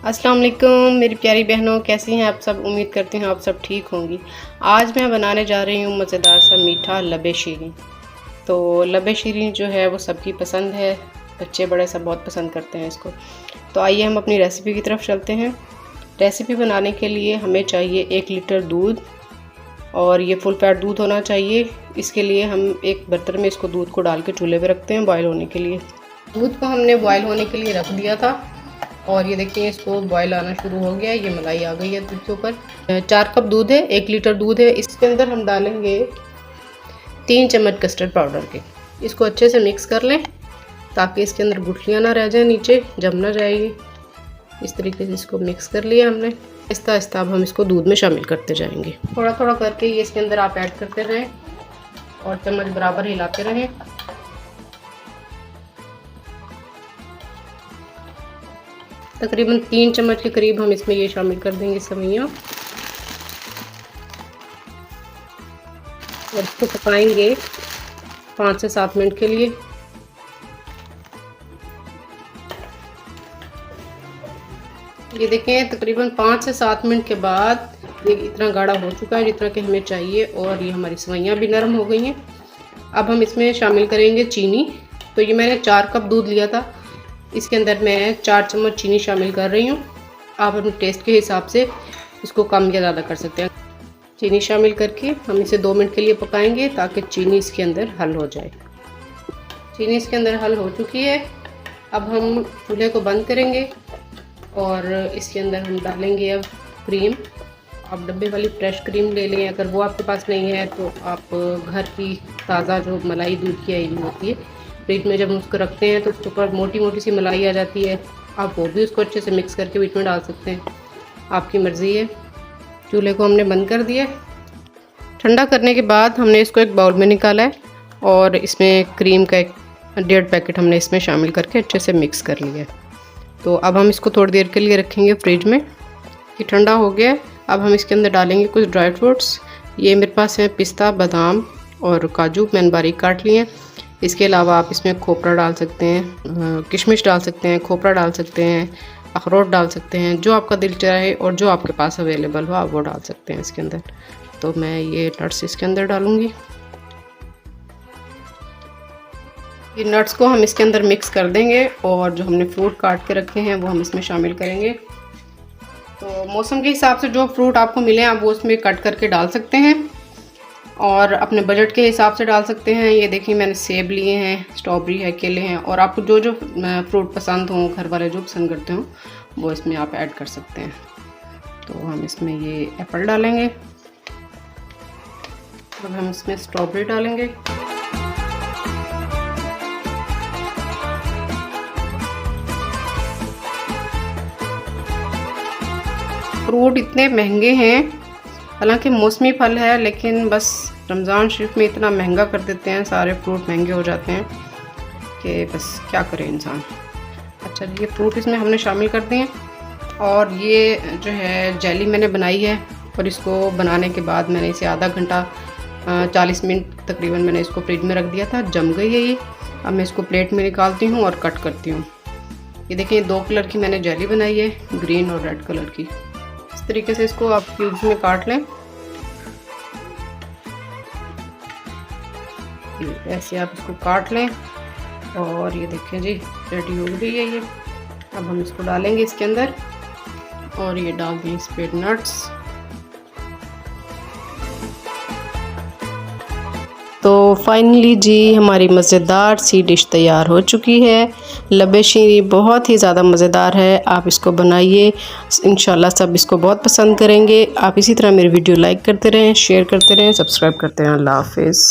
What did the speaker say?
अस्सलाम वालेकुम मेरी प्यारी बहनों, कैसी हैं आप सब। उम्मीद करती हूँ आप सब ठीक होंगी। आज मैं बनाने जा रही हूँ मज़ेदार सा मीठा लबे शीरीं। तो लबे शीरीं जो है वो सबकी पसंद है, बच्चे बड़े सब बहुत पसंद करते हैं इसको। तो आइए हम अपनी रेसिपी की तरफ चलते हैं। रेसिपी बनाने के लिए हमें चाहिए 1 लीटर दूध, और ये फुल फैट दूध होना चाहिए। इसके लिए हम एक बर्तन में इसको दूध को डाल के चूल्हे पे रखते हैं बॉयल होने के लिए। दूध को हमने बॉयल होने के लिए रख दिया था और ये देखिए इसको बॉयल आना शुरू हो गया है। ये मलाई आ गई है दूध के ऊपर। 4 कप दूध है, 1 लीटर दूध है। इसके अंदर हम डालेंगे 3 चम्मच कस्टर्ड पाउडर के। इसको अच्छे से मिक्स कर लें ताकि इसके अंदर गुठलियाँ ना रह जाए, नीचे जम ना जाएगी। इस तरीके से इसको मिक्स कर लिया हमने। आहिस्ता आहिस्ता अब हम इसको दूध में शामिल करते जाएंगे। थोड़ा थोड़ा करके ये इसके अंदर आप ऐड करते रहें और चम्मच बराबर हिलाते रहें। तकरीबन 3 चम्मच के करीब हम इसमें ये शामिल कर देंगे सेवइयाँ, और इसको पकाएंगे 5 से 7 मिनट के लिए। ये देखें तकरीबन 5 से 7 मिनट के बाद ये इतना गाढ़ा हो चुका है जितना कि हमें चाहिए, और ये हमारी सेवइयाँ भी नरम हो गई हैं। अब हम इसमें शामिल करेंगे चीनी। तो ये मैंने 4 कप दूध लिया था, इसके अंदर मैं 4 चम्मच चीनी शामिल कर रही हूँ। आप अपने टेस्ट के हिसाब से इसको कम या ज़्यादा कर सकते हैं। चीनी शामिल करके हम इसे 2 मिनट के लिए पकाएंगे ताकि चीनी इसके अंदर हल हो जाए। चीनी इसके अंदर हल हो चुकी है। अब हम चूल्हे को बंद करेंगे और इसके अंदर हम डालेंगे अब क्रीम। आप डब्बे वाली फ्रेश क्रीम ले लें, अगर वो आपके पास नहीं है तो आप घर की ताज़ा जो मलाई दूध की आई होती है, फ्रिज में जब हम उसको रखते हैं तो उसके ऊपर मोटी मोटी सी मलाई आ जाती है, आप वो भी उसको अच्छे से मिक्स करके बीच में डाल सकते हैं, आपकी मर्ज़ी है। चूल्हे को हमने बंद कर दिया। ठंडा करने के बाद हमने इसको एक बाउल में निकाला है और इसमें क्रीम का एक 1.5 पैकेट हमने इसमें शामिल करके अच्छे से मिक्स कर लिया है। तो अब हम इसको थोड़ी देर के लिए रखेंगे फ्रिज में। ये ठंडा हो गया। अब हम इसके अंदर डालेंगे कुछ ड्राई फ्रूट्स। ये मेरे पास है पिस्ता, बादाम और काजू, मैंने बारीक काट लिए हैं। इसके अलावा आप इसमें खोपरा डाल सकते हैं, किशमिश डाल सकते हैं, खोपरा डाल सकते हैं, अखरोट डाल सकते हैं, जो आपका दिल चाहे और जो आपके पास अवेलेबल हो आप वो डाल सकते हैं इसके अंदर। तो मैं ये नट्स इसके अंदर डालूँगी। ये नट्स को हम इसके अंदर मिक्स कर देंगे और जो हमने फ्रूट काट के रखे हैं वो हम इसमें शामिल करेंगे। तो मौसम के हिसाब से जो फ्रूट आपको मिले आप वो उसमें कट करके डाल सकते हैं और अपने बजट के हिसाब से डाल सकते हैं। ये देखिए मैंने सेब लिए हैं, स्ट्रॉबेरी है, केले हैं, और आपको जो जो फ्रूट पसंद हो, घर वाले जो पसंद करते हो वो इसमें आप ऐड कर सकते हैं। तो हम इसमें ये एप्पल डालेंगे। अब हम इसमें स्ट्रॉबेरी डालेंगे। फ्रूट इतने महंगे हैं, हालांकि मौसमी फल है, लेकिन बस रमज़ान शरीफ में इतना महंगा कर देते हैं, सारे फ्रूट महंगे हो जाते हैं कि बस क्या करे इंसान। अच्छा, ये फ्रूट इसमें हमने शामिल कर दिए। और ये जो है जेली मैंने बनाई है, और इसको बनाने के बाद मैंने इसे आधा घंटा 40 मिनट तकरीबन मैंने इसको फ्रिज में रख दिया था, जम गई है ये। अब मैं इसको प्लेट में निकालती हूँ और कट करती हूँ। ये देखिए 2 कलर की मैंने जेली बनाई है, ग्रीन और रेड कलर की। इस तरीके से इसको आप क्यूब्स में काट लें। ऐसे आप इसको काट लें और ये देखिए जी रेडी हो गई है ये। अब हम इसको डालेंगे इसके अंदर और ये डाल दें इस पे नट्स। तो फाइनली जी हमारी मज़ेदार सी डिश तैयार हो चुकी है। लबे शीरीं बहुत ही ज़्यादा मज़ेदार है, आप इसको बनाइए, इंशाल्लाह सब इसको बहुत पसंद करेंगे। आप इसी तरह मेरी वीडियो लाइक करते रहें, शेयर करते रहें, सब्सक्राइब करते रहें। अल्लाह हाफ़िज़।